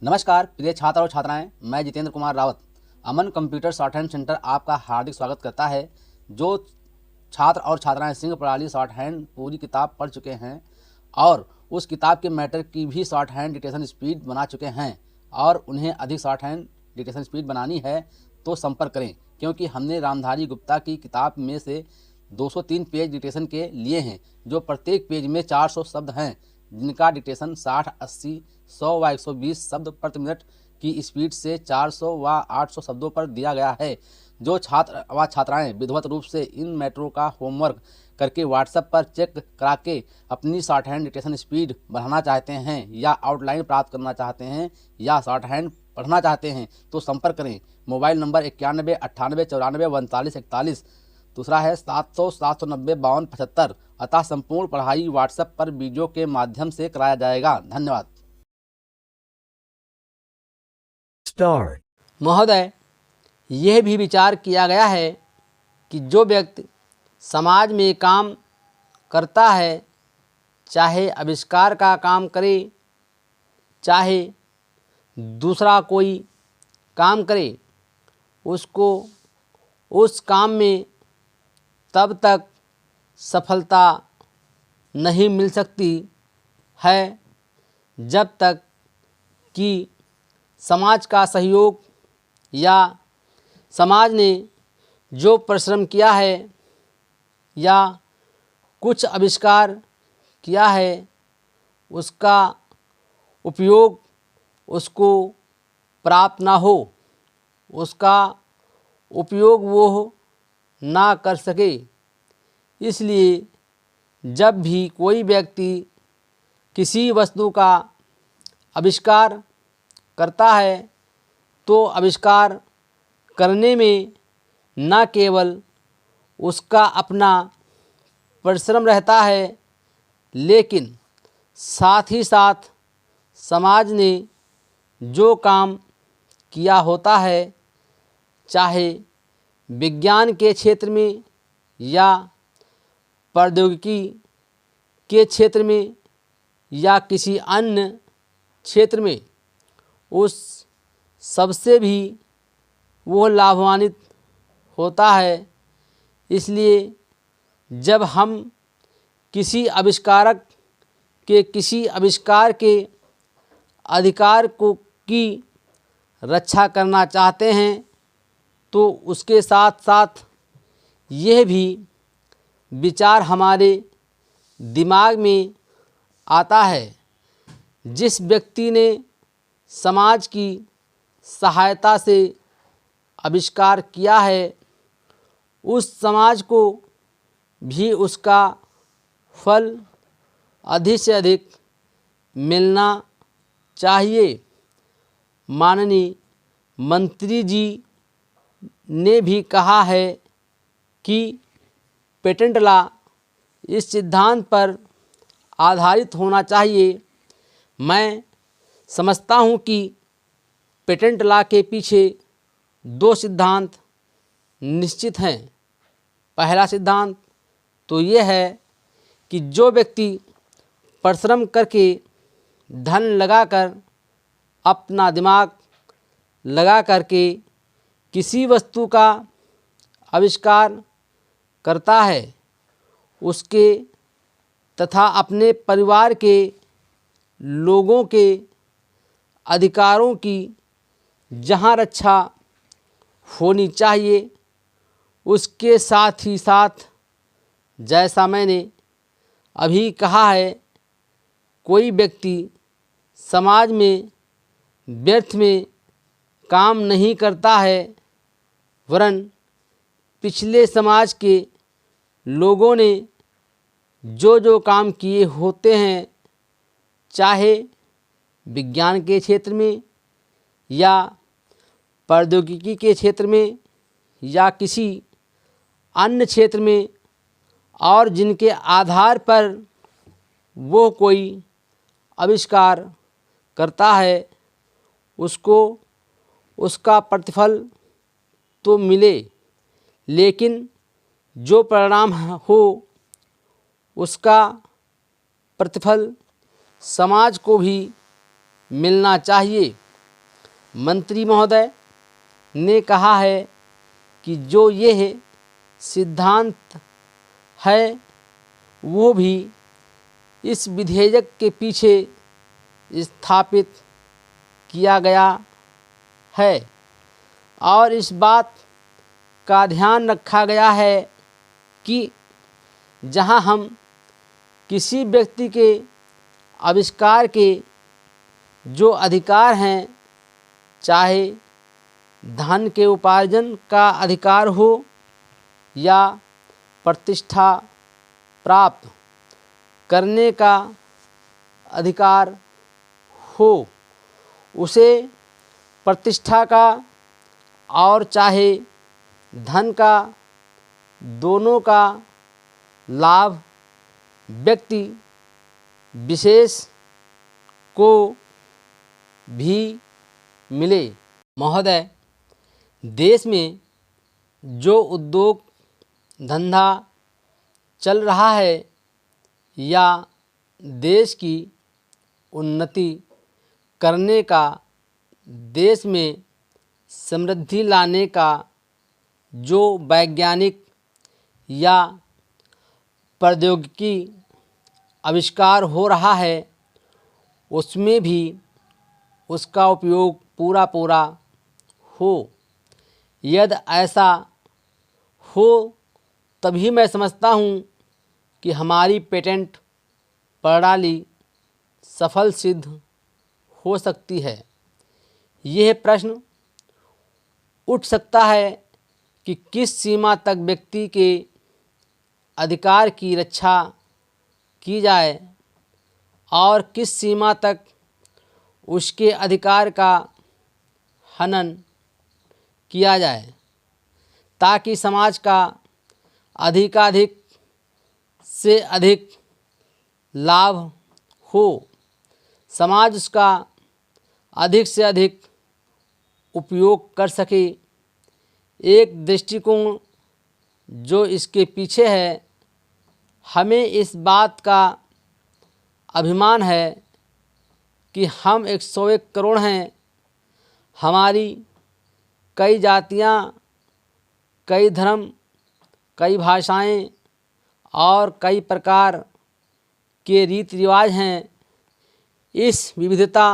नमस्कार प्रिय छात्र और छात्राएं, मैं जितेंद्र कुमार रावत अमन कंप्यूटर शॉर्ट हैंड सेंटर आपका हार्दिक स्वागत करता है। जो छात्र और छात्राएं सिंह प्रणाली शॉर्ट हैंड पूरी किताब पढ़ चुके हैं और उस किताब के मैटर की भी शॉर्ट हैंड डिक्टेशन स्पीड बना चुके हैं और उन्हें अधिक शॉर्ट हैंड डिक्टेशन स्पीड बनानी है तो संपर्क करें, क्योंकि हमने रामधारी गुप्ता की किताब में से 203 पेज डिक्टेशन के लिए हैं, जो प्रत्येक पेज में 400 शब्द हैं, जिनका डिक्टेशन 60, 80, 100 व 120 शब्द प्रति मिनट की स्पीड से 400 व 800 शब्दों पर दिया गया है। जो छात्र व छात्राएं विधिवत रूप से इन मैटरों का होमवर्क करके व्हाट्सएप पर चेक करा के अपनी शॉर्ट हैंड डिक्टेशन स्पीड बढ़ाना चाहते हैं या आउटलाइन प्राप्त करना चाहते हैं या शॉर्ट हैंड पढ़ना चाहते हैं तो संपर्क करें। मोबाइल नंबर 91 98 94 39 41, दूसरा है 700 790 52 75। अतः संपूर्ण पढ़ाई व्हाट्सएप पर वीडियो के माध्यम से कराया जाएगा। धन्यवाद। महोदय, यह भी विचार किया गया है कि जो व्यक्ति समाज में काम करता है, चाहे आविष्कार का काम करे चाहे दूसरा कोई काम करे, उसको उस काम में तब तक सफलता नहीं मिल सकती है जब तक कि समाज का सहयोग या समाज ने जो परिश्रम किया है या कुछ आविष्कार किया है उसका उपयोग उसको प्राप्त ना हो, उसका उपयोग वो ना कर सके। इसलिए जब भी कोई व्यक्ति किसी वस्तु का आविष्कार करता है तो आविष्कार करने में न केवल उसका अपना परिश्रम रहता है, लेकिन साथ ही साथ समाज ने जो काम किया होता है, चाहे विज्ञान के क्षेत्र में या प्रौद्योगिकी के क्षेत्र में या किसी अन्य क्षेत्र में, उस सबसे भी वो लाभान्वित होता है। इसलिए जब हम किसी आविष्कारक के किसी आविष्कार के अधिकार की रक्षा करना चाहते हैं तो उसके साथ साथ यह भी विचार हमारे दिमाग में आता है, जिस व्यक्ति ने समाज की सहायता से आविष्कार किया है उस समाज को भी उसका फल अधिक से अधिक मिलना चाहिए। माननीय मंत्री जी ने भी कहा है कि पेटेंट लॉ इस सिद्धांत पर आधारित होना चाहिए। मैं समझता हूँ कि पेटेंट लॉ के पीछे दो सिद्धांत निश्चित हैं। पहला सिद्धांत तो ये है कि जो व्यक्ति परिश्रम करके धन लगाकर अपना दिमाग लगा करके किसी वस्तु का आविष्कार करता है, उसके तथा अपने परिवार के लोगों के अधिकारों की जहाँ रक्षा होनी चाहिए, उसके साथ ही साथ जैसा मैंने अभी कहा है, कोई व्यक्ति समाज में व्यर्थ में काम नहीं करता है, वरन पिछले समाज के लोगों ने जो जो काम किए होते हैं, चाहे विज्ञान के क्षेत्र में या प्रौद्योगिकी के क्षेत्र में या किसी अन्य क्षेत्र में, और जिनके आधार पर वो कोई आविष्कार करता है, उसको उसका प्रतिफल तो मिले, लेकिन जो परिणाम हो उसका प्रतिफल समाज को भी मिलना चाहिए। मंत्री महोदय ने कहा है कि जो यह सिद्धांत है वो भी इस विधेयक के पीछे स्थापित किया गया है और इस बात का ध्यान रखा गया है कि जहां हम किसी व्यक्ति के आविष्कार के जो अधिकार हैं, चाहे धन के उपार्जन का अधिकार हो या प्रतिष्ठा प्राप्त करने का अधिकार हो, उसे प्रतिष्ठा का और चाहे धन का, दोनों का लाभ व्यक्ति विशेष को भी मिले। महोदय, देश में जो उद्योग धंधा चल रहा है या देश की उन्नति करने का, देश में समृद्धि लाने का जो वैज्ञानिक या प्रौद्योगिकी आविष्कार हो रहा है, उसमें भी उसका उपयोग पूरा हो। यदि ऐसा हो तभी मैं समझता हूँ कि हमारी पेटेंट प्रणाली सफल सिद्ध हो सकती है। यह प्रश्न उठ सकता है कि किस सीमा तक व्यक्ति के अधिकार की रक्षा की जाए और किस सीमा तक उसके अधिकार का हनन किया जाए, ताकि समाज का अधिकाधिक से अधिक लाभ हो, समाज उसका अधिक से अधिक उपयोग कर सके। एक दृष्टिकोण जो इसके पीछे है, हमें इस बात का अभिमान है कि हम 101 करोड़ हैं। हमारी कई जातियां, कई धर्म, कई भाषाएं और कई प्रकार के रीति रिवाज हैं। इस विविधता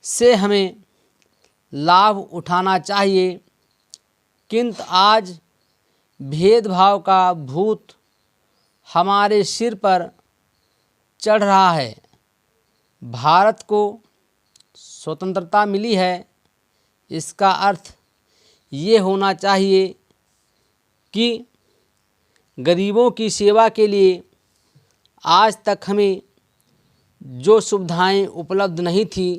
से हमें लाभ उठाना चाहिए, किंतु आज भेदभाव का भूत हमारे सिर पर चढ़ रहा है। भारत को स्वतंत्रता मिली है, इसका अर्थ ये होना चाहिए कि गरीबों की सेवा के लिए आज तक हमें जो सुविधाएं उपलब्ध नहीं थी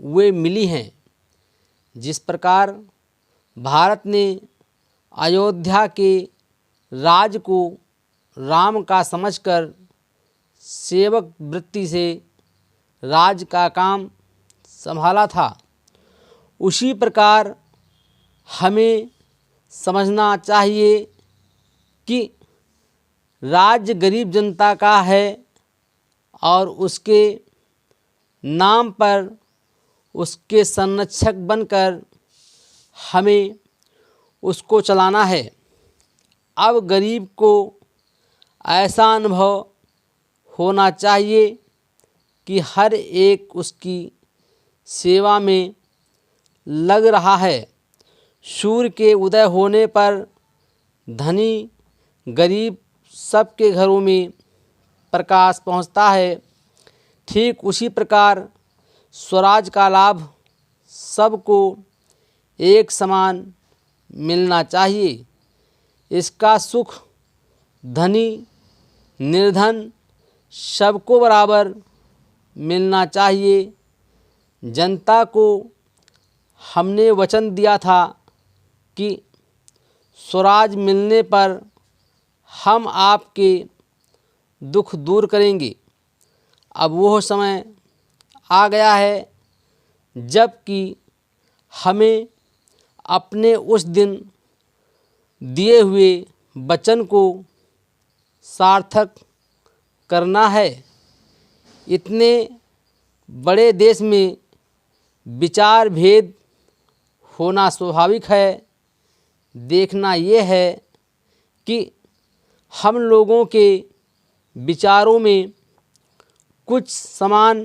वे मिली हैं। जिस प्रकार भारत ने अयोध्या के राज को राम का समझकर सेवक वृत्ति से राज का काम संभाला था, उसी प्रकार हमें समझना चाहिए कि राज्य गरीब जनता का है और उसके नाम पर उसके संरक्षक बनकर हमें उसको चलाना है। अब गरीब को ऐसा अनुभव होना चाहिए कि हर एक उसकी सेवा में लग रहा है। सूर्य के उदय होने पर धनी गरीब सबके घरों में प्रकाश पहुंचता है। ठीक उसी प्रकार स्वराज का लाभ सबको एक समान मिलना चाहिए। इसका सुख धनी निर्धन सबको बराबर मिलना चाहिए। जनता को हमने वचन दिया था कि स्वराज मिलने पर हम आपके दुख दूर करेंगे। अब वह समय आ गया है जबकि हमें अपने उस दिन दिए हुए वचन को सार्थक करना है। इतने बड़े देश में विचार भेद होना स्वाभाविक है। देखना ये है कि हम लोगों के विचारों में कुछ समान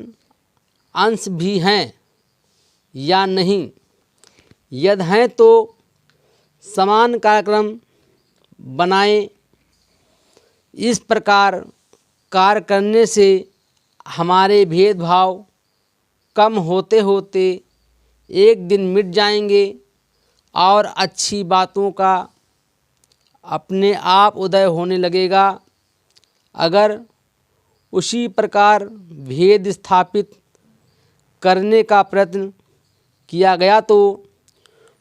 अंश भी हैं या नहीं। यदि हैं तो समान कार्यक्रम बनाएं। इस प्रकार कार्य करने से हमारे भेदभाव कम होते होते एक दिन मिट जाएंगे और अच्छी बातों का अपने आप उदय होने लगेगा। अगर उसी प्रकार भेद स्थापित करने का प्रयत्न किया गया तो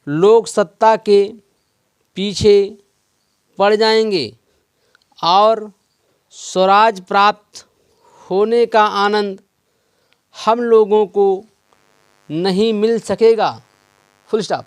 लोग सत्ता के पीछे पड़ जाएंगे और स्वराज प्राप्त होने का आनंद हम लोगों को नहीं मिल सकेगा। Full stop.